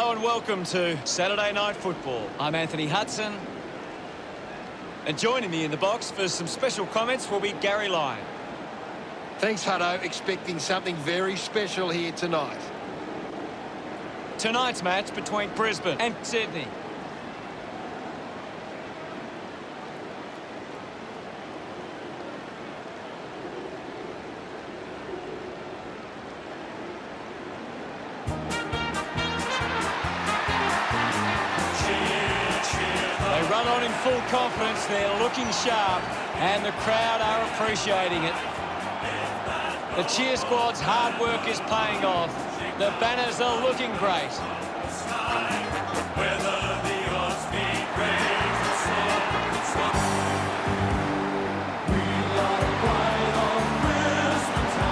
Hello and welcome to Saturday Night Football. I'm Anthony Hudson. And joining me in the box for some special comments will be Gary Lyon. Thanks, Hutto. Expecting something very special here tonight. Tonight's match between Brisbane and Sydney. They run on in full confidence. They're looking sharp, and the crowd are appreciating it. The cheer squad's hard work is paying off. The banners are looking great.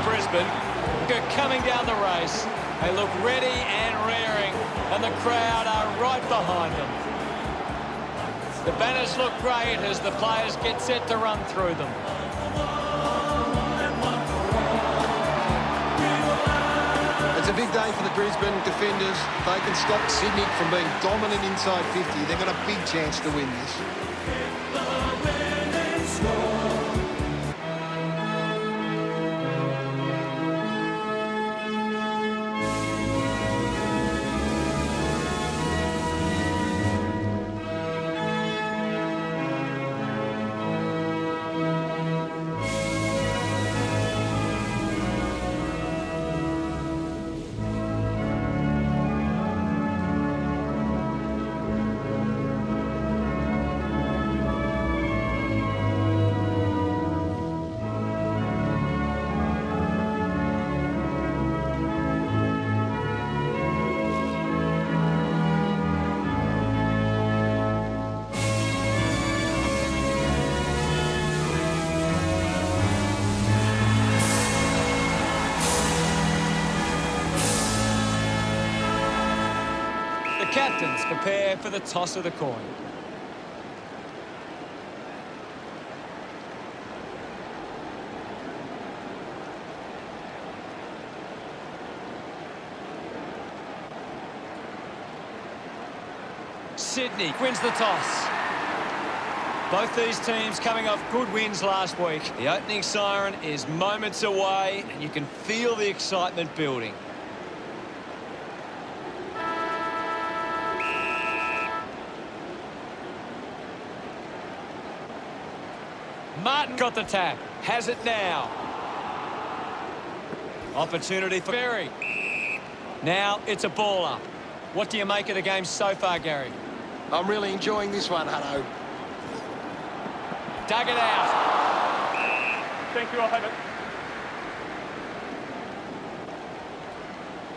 Brisbane are coming down the race. They look ready and raring, and the crowd are right behind them. The banners look great as the players get set to run through them. It's a big day for the Brisbane defenders. If they can stop Sydney from being dominant inside 50, they've got a big chance to win this. The captains prepare for the toss of the coin. Sydney wins the toss. Both these teams coming off good wins last week. The opening siren is moments away, and you can feel the excitement building. Martin got the tap. Has it now. Opportunity for Berry. Now it's a ball up. What do you make of the game so far, Gary? I'm really enjoying this one, Hutto. Dug it out. Thank you, I'll have it.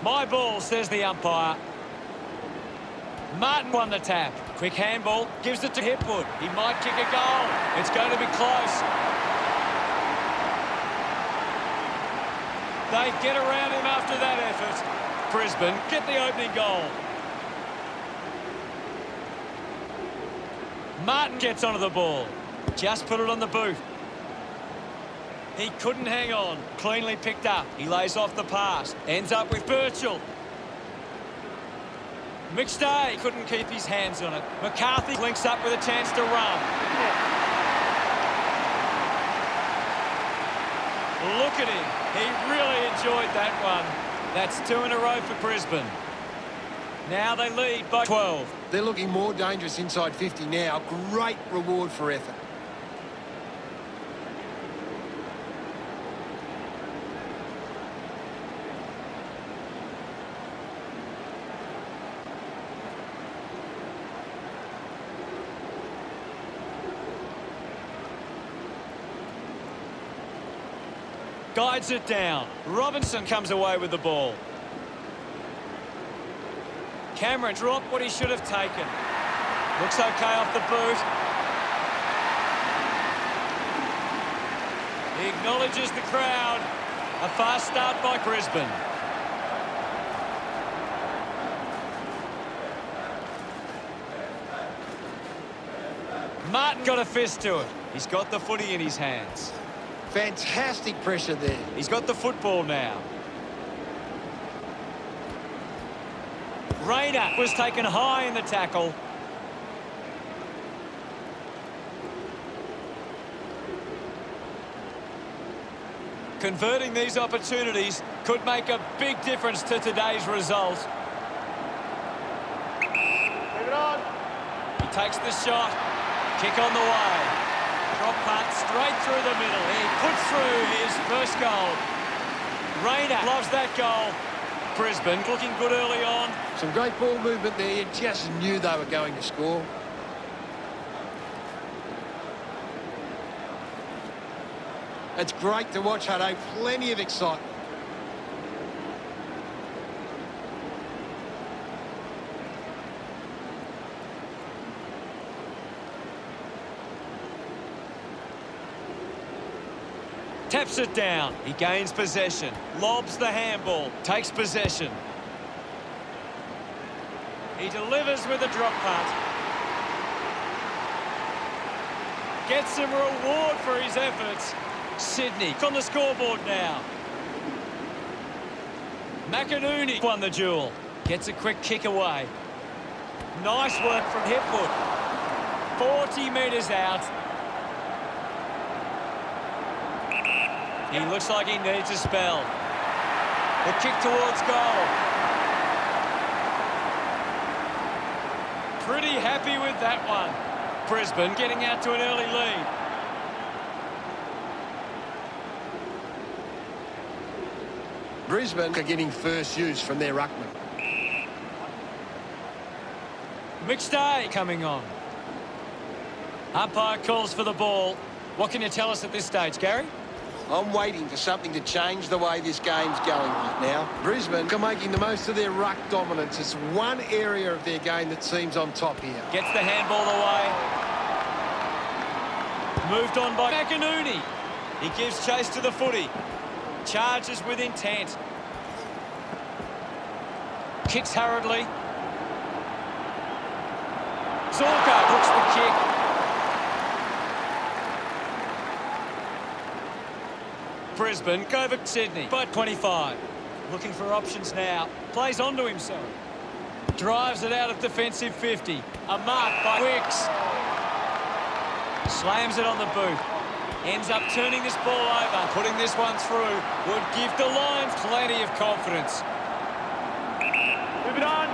My ball, says the umpire. Martin won the tap. Quick handball, gives it to Hipwood. He might kick a goal. It's going to be close. They get around him after that effort. Brisbane get the opening goal. Martin gets onto the ball. Just put it on the boot. He couldn't hang on. Cleanly picked up. He lays off the pass. Ends up with Birchall. McStay couldn't keep his hands on it. McCarthy links up with a chance to run. Look at him. He really enjoyed that one. That's 2 in a row for Brisbane. Now they lead by 12. They're looking more dangerous inside 50 now. Great reward for effort. Guides it down. Robinson comes away with the ball. Cameron dropped what he should have taken. Looks okay off the boot. He acknowledges the crowd. A fast start by Brisbane. Martin got a fist to it. He's got the footy in his hands. Fantastic pressure there. He's got the football now. Rayner was taken high in the tackle. Converting these opportunities could make a big difference to today's result. Leave it on. He takes the shot. Kick on the way. Drop punt straight through the middle. He puts through his first goal. Rayner loves that goal. Brisbane looking good early on. Some great ball movement there. You just knew they were going to score. It's great to watch, Hutto. Plenty of excitement. Taps it down. He gains possession. Lobs the handball. Takes possession. He delivers with a drop punt. Gets some reward for his efforts. Sydney on the scoreboard now. McInerney won the duel. Gets a quick kick away. Nice work from Hipwood. 40 metres out. He looks like he needs a spell. The kick towards goal. Pretty happy with that one. Brisbane getting out to an early lead. Brisbane are getting first use from their ruckman. McStay coming on. Umpire calls for the ball. What can you tell us at this stage, Gary? I'm waiting for something to change the way this game's going right now. Brisbane are making the most of their ruck dominance. It's one area of their game that seems on top here. Gets the handball away. Moved on by McInerney. He gives chase to the footy. Charges with intent. Kicks hurriedly. Zorko hooks the kick. Brisbane go over Sydney by 25. Looking for options now. Plays onto himself. Drives it out of defensive 50. A mark by Wicks. Slams it on the boot. Ends up turning this ball over. Putting this one through would give the Lions plenty of confidence. Move it on.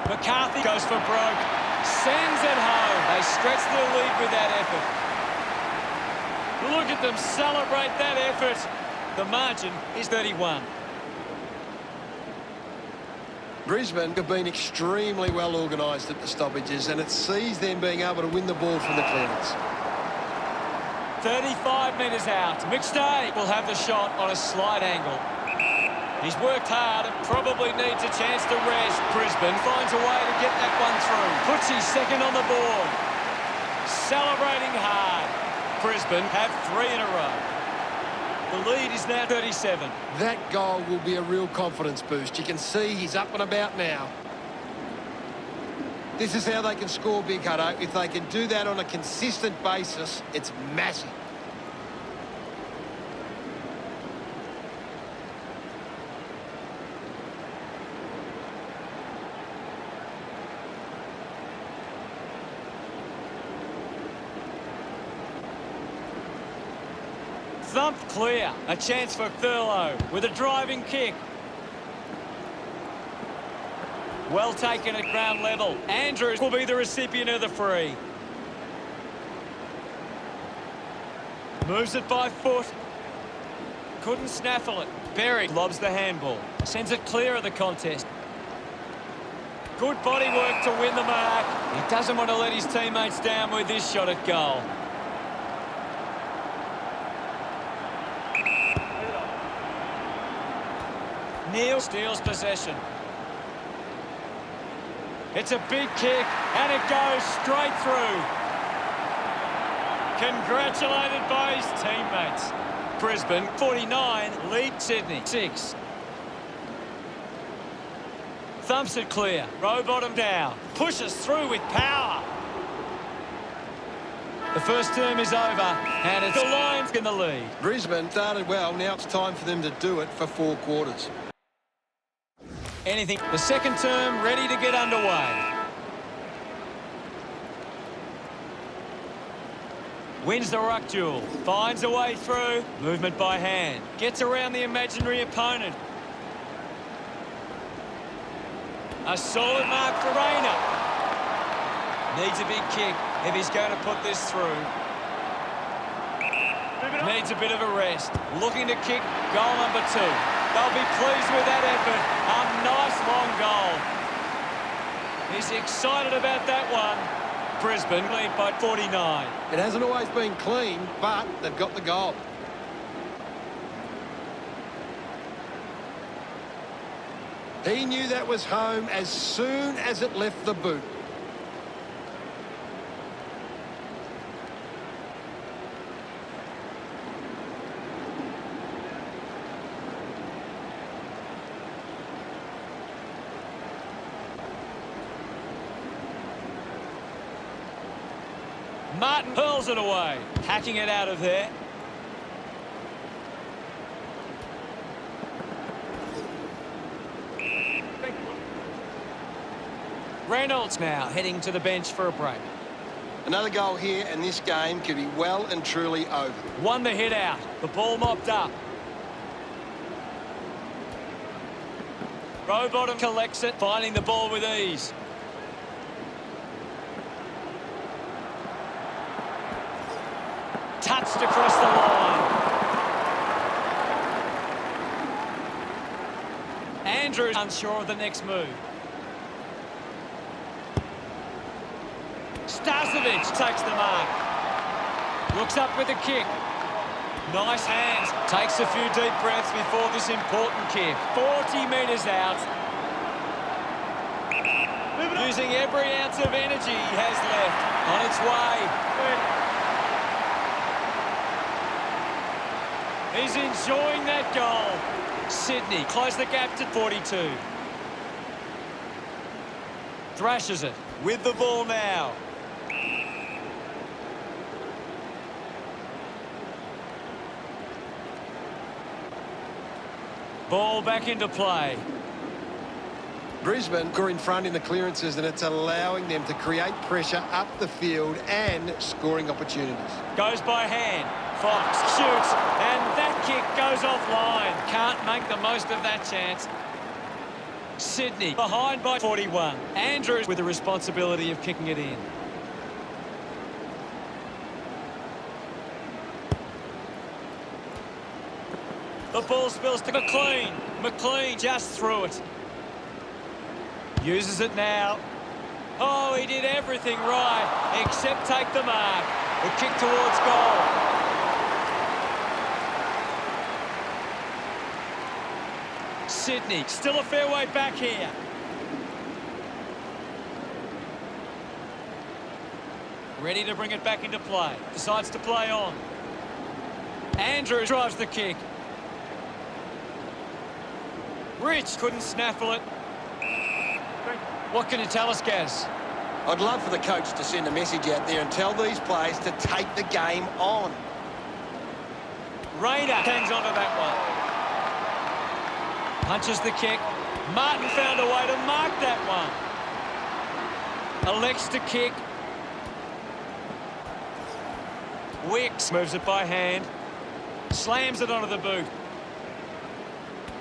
McCarthy goes for broke. Sends it home. They stretch their lead with that effort. Look at them celebrate that effort. The margin is 31. Brisbane have been extremely well organised at the stoppages, and it sees them being able to win the ball from the clearance. 35 metres out. McStay will have the shot on a slight angle. He's worked hard and probably needs a chance to rest. Brisbane finds a way to get that one through. Puts his second on the board. Celebrating hard. Brisbane have 3 in a row. The lead is now 37. That goal will be a real confidence boost. You can see he's up and about now. This is how they can score big, Hutto. If they can do that on a consistent basis, it's massive. Thumped clear. A chance for Thurlow with a driving kick. Well taken at ground level. Andrews will be the recipient of the free. Moves it by foot. Couldn't snaffle it. Berry lobs the handball. Sends it clear of the contest. Good body work to win the mark. He doesn't want to let his teammates down with this shot at goal. Neal steals possession. It's a big kick, and it goes straight through. Congratulated by his teammates. Brisbane, 49, lead Sydney, 6. Thumps it clear. Row bottom down. Pushes through with power. The first term is over, and it's the Lions in the lead. Brisbane started well. Now it's time for them to do it for 4 quarters. Anything. The second term ready to get underway. Wins the ruck duel. Finds a way through. Movement by hand. Gets around the imaginary opponent. A solid mark for Rayner. Needs a big kick if he's going to put this through. Needs a bit of a rest. Looking to kick goal number 2. They'll be pleased with that effort. A nice long goal. He's excited about that one. Brisbane lead by 49. It hasn't always been clean, but they've got the goal. He knew that was home as soon as it left the boot. Martin hurls it away, hacking it out of there. Reynolds now heading to the bench for a break. Another goal here, and this game could be well and truly over. Won the hit out. The ball mopped up. Rowbottom collects it, finding the ball with ease. Touched across the line. Andrews unsure of the next move. Starcevic takes the mark. Looks up with a kick. Nice hands. Takes a few deep breaths before this important kick. 40 metres out. Using every ounce of energy he has left. On its way. He's enjoying that goal. Sydney close the gap to 42. Thrashes it with the ball now. Ball back into play. Brisbane are in front in the clearances, and it's allowing them to create pressure up the field and scoring opportunities. Goes by hand. Fox shoots, and that kick goes offline. Can't make the most of that chance. Sydney behind by 41. Andrews with the responsibility of kicking it in. The ball spills to McLean. McLean just threw it. Uses it now. Oh, he did everything right, except take the mark. The kick towards goal. Sydney, still a fair way back here. Ready to bring it back into play. Decides to play on. Andrews drives the kick. Rich couldn't snaffle it. What can you tell us, Gaz? I'd love for the coach to send a message out there and tell these players to take the game on. Rayner hangs on to that one. Punches the kick. Martin found a way to mark that one. Elects to kick. Wicks moves it by hand. Slams it onto the boot.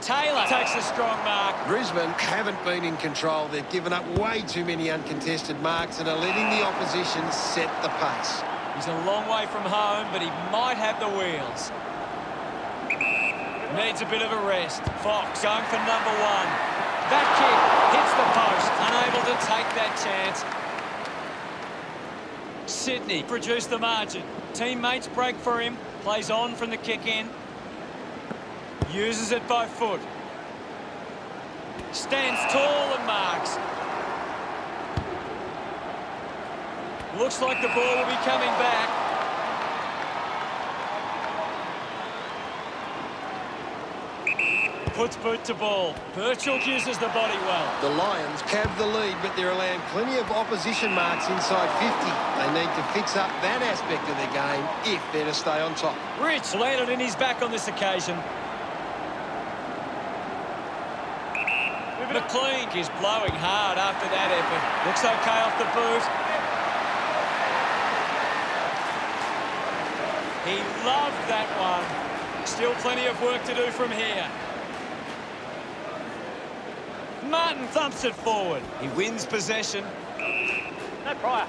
Taylor takes a strong mark. Brisbane haven't been in control. They've given up way too many uncontested marks and are letting the opposition set the pace. He's a long way from home, but he might have the wheels. Needs a bit of a rest. Fox going for number 1. That kick hits the post. Unable to take that chance. Sydney produced the margin. Teammates break for him. Plays on from the kick in. Uses it by foot. Stands tall and marks. Looks like the ball will be coming back. Puts boot to ball. Birchall uses the body well. The Lions have the lead, but they're allowing plenty of opposition marks inside 50. They need to fix up that aspect of their game if they're to stay on top. Rich landed in his back on this occasion. McLean is blowing hard after that effort. Looks okay off the boot. He loved that one. Still plenty of work to do from here. Martin thumps it forward. He wins possession. No prior.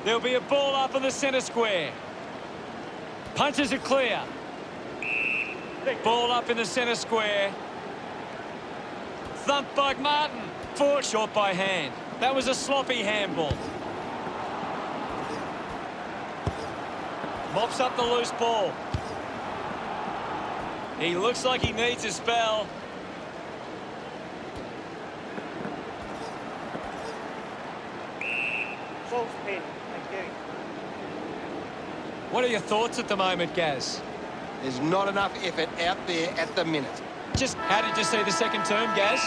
There'll be a ball up in the centre square. Punches it clear. Ball up in the centre square. Thumped by Martin. Fought short by hand. That was a sloppy handball. Mops up the loose ball. He looks like he needs a spell. Full spin. Thank you. What are your thoughts at the moment, Gaz? There's not enough effort out there at the minute. Just how did you see the second term, Gaz?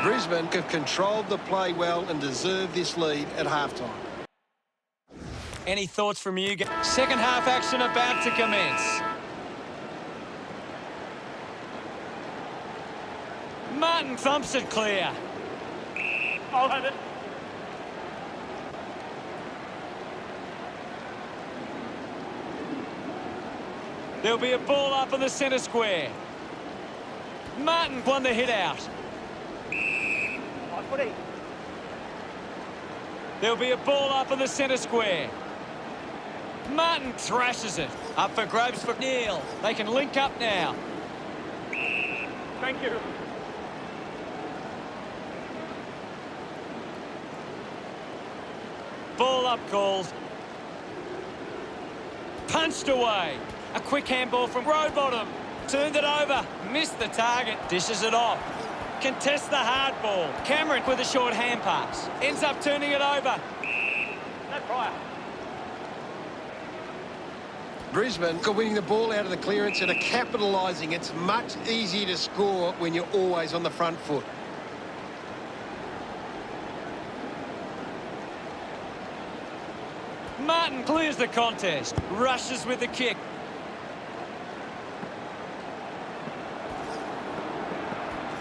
Brisbane have controlled the play well and deserve this lead at halftime. Any thoughts from you, Gaz? Second half action about to commence. Martin thumps it clear. I'll have it. There'll be a ball up in the centre square. Martin won the hit out. High footy. There'll be a ball up in the centre square. Martin thrashes it. Up for grabs for Neil. They can link up now. Thank you. Ball up called. Punched away. A quick handball from Rowbottom. Turned it over. Missed the target. Dishes it off. Contests the hard ball. Cameron with a short hand pass. Ends up turning it over. No prior. Brisbane are winning the ball out of the clearance and are capitalising. It's much easier to score when you're always on the front foot. Martin clears the contest. Rushes with the kick.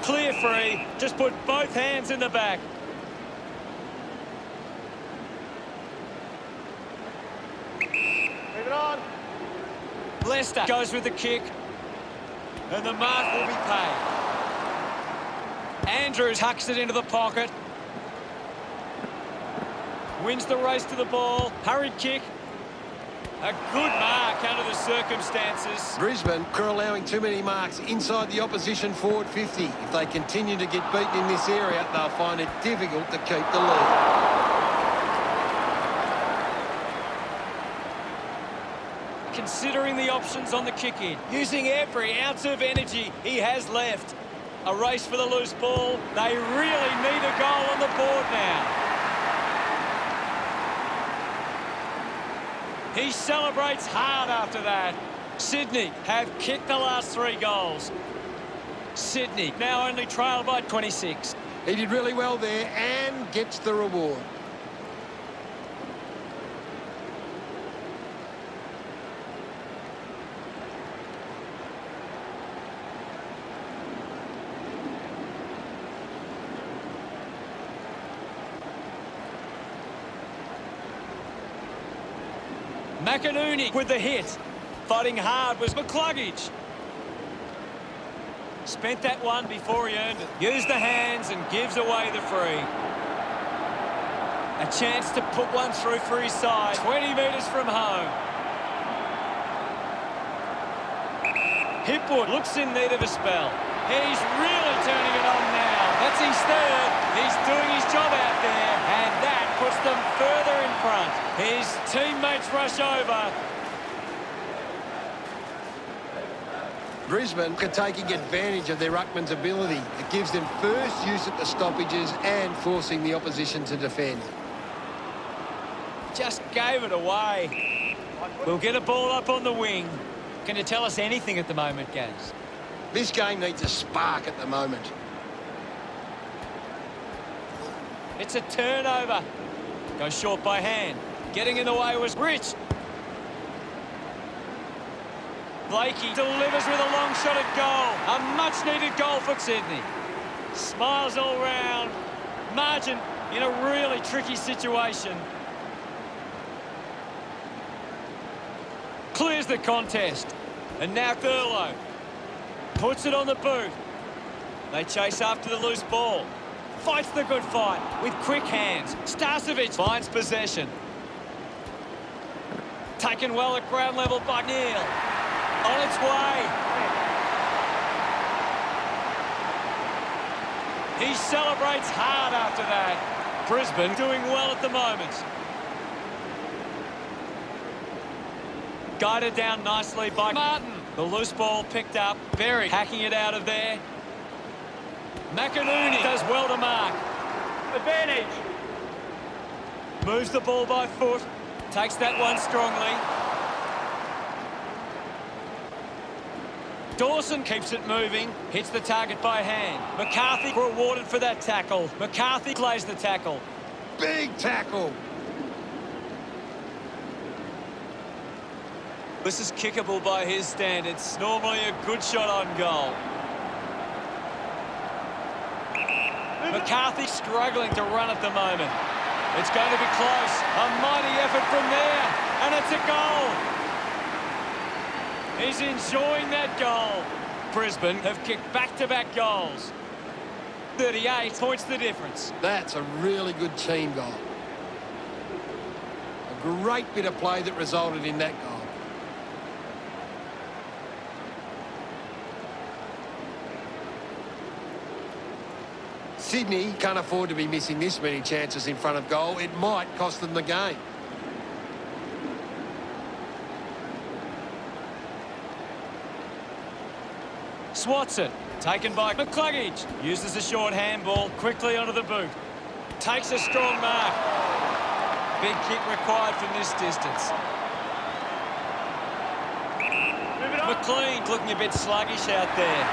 Clear free. Just put both hands in the back. Move it on. Leicester goes with the kick. And the mark will be paid. Andrews hucks it into the pocket. Wins the race to the ball. Hurried kick. A good mark under the circumstances. Brisbane are allowing too many marks inside the opposition forward 50. If they continue to get beaten in this area, they'll find it difficult to keep the lead. Considering the options on the kick-in, using every ounce of energy he has left. A race for the loose ball. They really need a goal on the board now. He celebrates hard after that. Sydney have kicked the last 3 goals. Sydney now only trail by 26. He did really well there and gets the reward. McInerney with the hit. Fighting hard was McCluggage. Spent that one before he earned it. Used the hands and gives away the free. A chance to put one through for his side. 20 metres from home. Hipwood looks in need of a spell. He's really turning it on now. That's his third. He's doing his job out there. And that puts them further in front. His teammates rush over. Brisbane are taking advantage of their ruckman's ability. It gives them first use at the stoppages and forcing the opposition to defend. Just gave it away. We'll get a ball up on the wing. Can you tell us anything at the moment, Gaz? This game needs a spark at the moment. It's a turnover. Goes short by hand. Getting in the way was Rich. Blakey delivers with a long shot at goal. A much-needed goal for Sydney. Smiles all round. Margin in a really tricky situation. Clears the contest. And now Thurlow puts it on the boot. They chase after the loose ball. Fights the good fight with quick hands. Starcevic finds possession. Taken well at ground level by Neil. On its way. He celebrates hard after that. Brisbane doing well at the moment. Guided down nicely by Martin. The loose ball picked up. Berry hacking it out of there. McInerney does well to mark. Advantage. Moves the ball by foot. Takes that one strongly. Dawson keeps it moving. Hits the target by hand. McCarthy rewarded for that tackle. McCarthy plays the tackle. Big tackle. This is kickable by his standards. Normally a good shot on goal. McCarthy struggling to run at the moment. It's going to be close. A mighty effort from there. And it's a goal. He's enjoying that goal. Brisbane have kicked back-to-back goals. 38 points the difference. That's a really good team goal. A great bit of play that resulted in that goal. Sydney can't afford to be missing this many chances in front of goal. It might cost them the game. Swats it. Taken by McCluggage. Uses a short handball quickly onto the boot. Takes a strong mark. Big kick required from this distance. McLean looking a bit sluggish out there.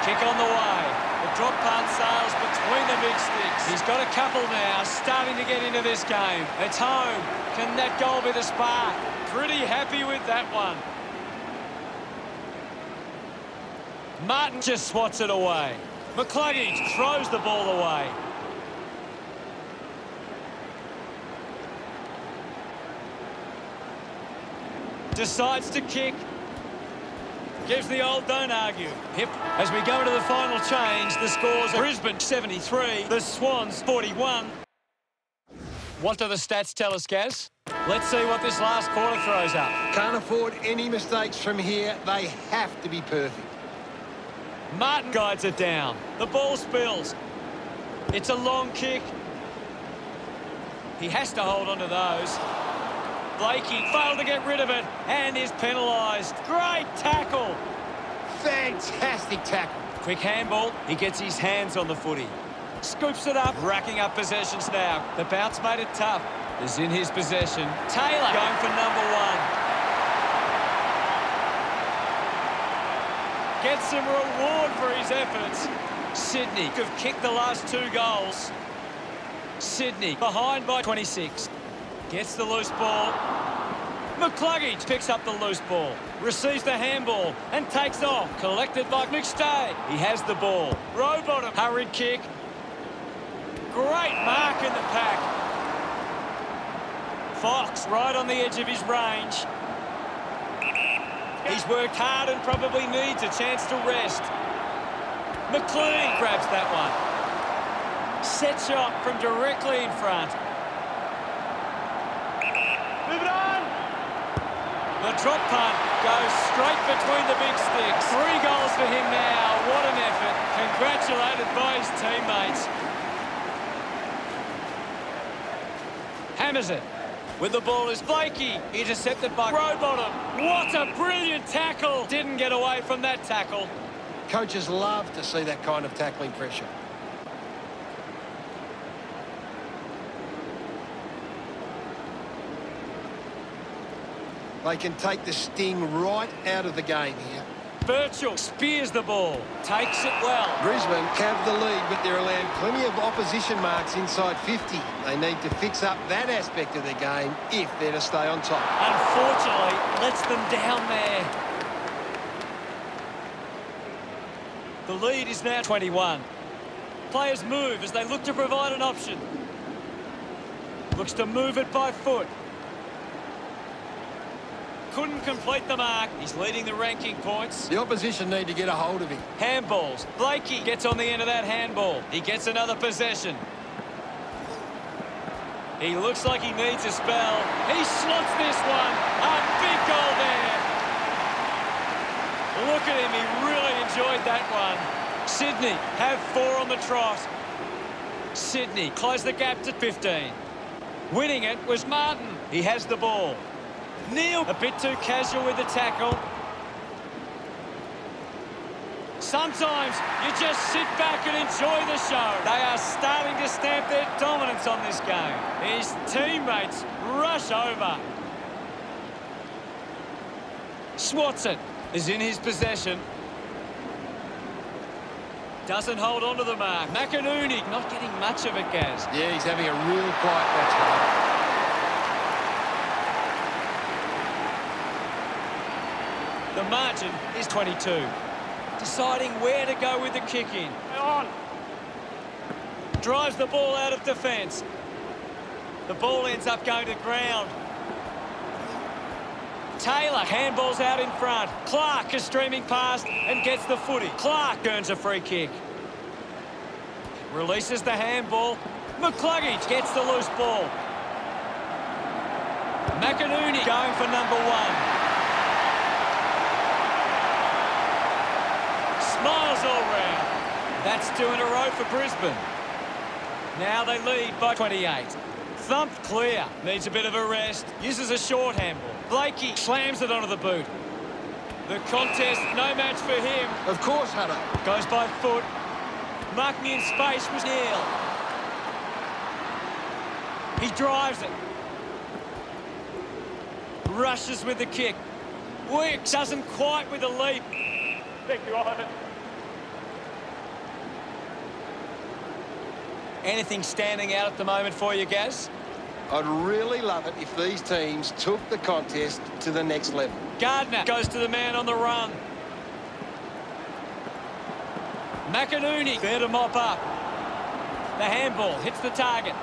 Kick on the way. The drop punt sails between the big sticks. He's got a couple now, starting to get into this game. It's home. Can that goal be the spark? Pretty happy with that one. Martin just swats it away. McCluggage throws the ball away. Decides to kick. Gives the old don't argue. Hip. As we go into the final change, the scores are Brisbane 73, the Swans 41. What do the stats tell us, Gaz? Let's see what this last quarter throws up. Can't afford any mistakes from here. They have to be perfect. Martin guides it down. The ball spills. It's a long kick. He has to hold on to those. Blakey failed to get rid of it and is penalised. Great tackle. Fantastic tackle. Quick handball. He gets his hands on the footy. Scoops it up, racking up possessions now. The bounce made it tough. Is in his possession. Taylor going for number one. Gets some reward for his efforts. Sydney have kicked the last 2 goals. Sydney behind by 26. Gets the loose ball. McCluggage picks up the loose ball. Receives the handball and takes off. Collected by McStay. He has the ball. Rowbottom. Hurried kick. Great mark in the pack. Fox right on the edge of his range. He's worked hard and probably needs a chance to rest. McLean grabs that one. Set shot from directly in front. Move it on. The drop punt goes straight between the big sticks. 3 goals for him now. What an effort. Congratulated by his teammates. Hammers it. With the ball is Blakey. Intercepted by Rowbottom. What a brilliant tackle. Didn't get away from that tackle. Coaches love to see that kind of tackling pressure. They can take the sting right out of the game here. Birchall spears the ball. Takes it well. Brisbane have the lead, but they're allowing plenty of opposition marks inside 50. They need to fix up that aspect of their game if they're to stay on top. Unfortunately, lets them down there. The lead is now 21. Players move as they look to provide an option. Looks to move it by foot. Couldn't complete the mark. He's leading the ranking points. The opposition need to get a hold of him. Handballs. Blakey gets on the end of that handball. He gets another possession. He looks like he needs a spell. He slots this one. A big goal there. Look at him. He really enjoyed that one. Sydney have 4 on the trot. Sydney close the gap to 15. Winning it was Martin. He has the ball. Neil a bit too casual with the tackle. Sometimes you just sit back and enjoy the show. They are starting to stamp their dominance on this game. His teammates rush over. Swatson is in his possession. Doesn't hold on to the mark. McInerney not getting much of it, Gaz. Yeah, he's having a real quiet match, Harvey. The margin is 22. Deciding where to go with the kick in. On. Drives the ball out of defence. The ball ends up going to ground. Taylor handballs out in front. Clark is streaming past and gets the footy. Clark earns a free kick. Releases the handball. McCluggage gets the loose ball. McInerney going for number 1. Smiles all round. That's 2 in a row for Brisbane. Now they lead by 28. Thumped clear. Needs a bit of a rest. Uses a short handball. Blakey slams it onto the boot. The contest, no match for him. Of course, Hunter. Goes by foot. Marking in space was Neil. He drives it. Rushes with the kick. Wicks doesn't quite with the leap. Thank you, Ivan. Anything standing out at the moment for you, Gaz? I'd really love it if these teams took the contest to the next level. Gardner goes to the man on the run. McInerney there to mop up. The handball hits the target.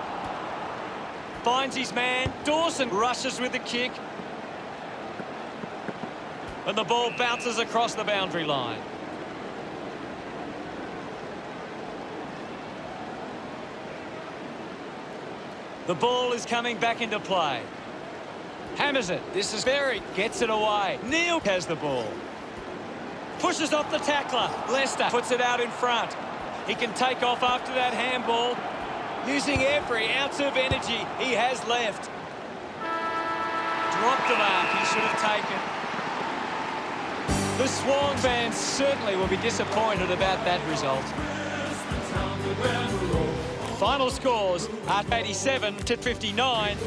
Finds his man. Dawson rushes with the kick. And the ball bounces across the boundary line. The ball is coming back into play. Hammers it. This is Berry. Gets it away. Neil has the ball. Pushes off the tackler. Lester puts it out in front. He can take off after that handball, using every ounce of energy he has left. Dropped the mark he should have taken. The Swan fans certainly will be disappointed about that result. Final scores are 87 to 59.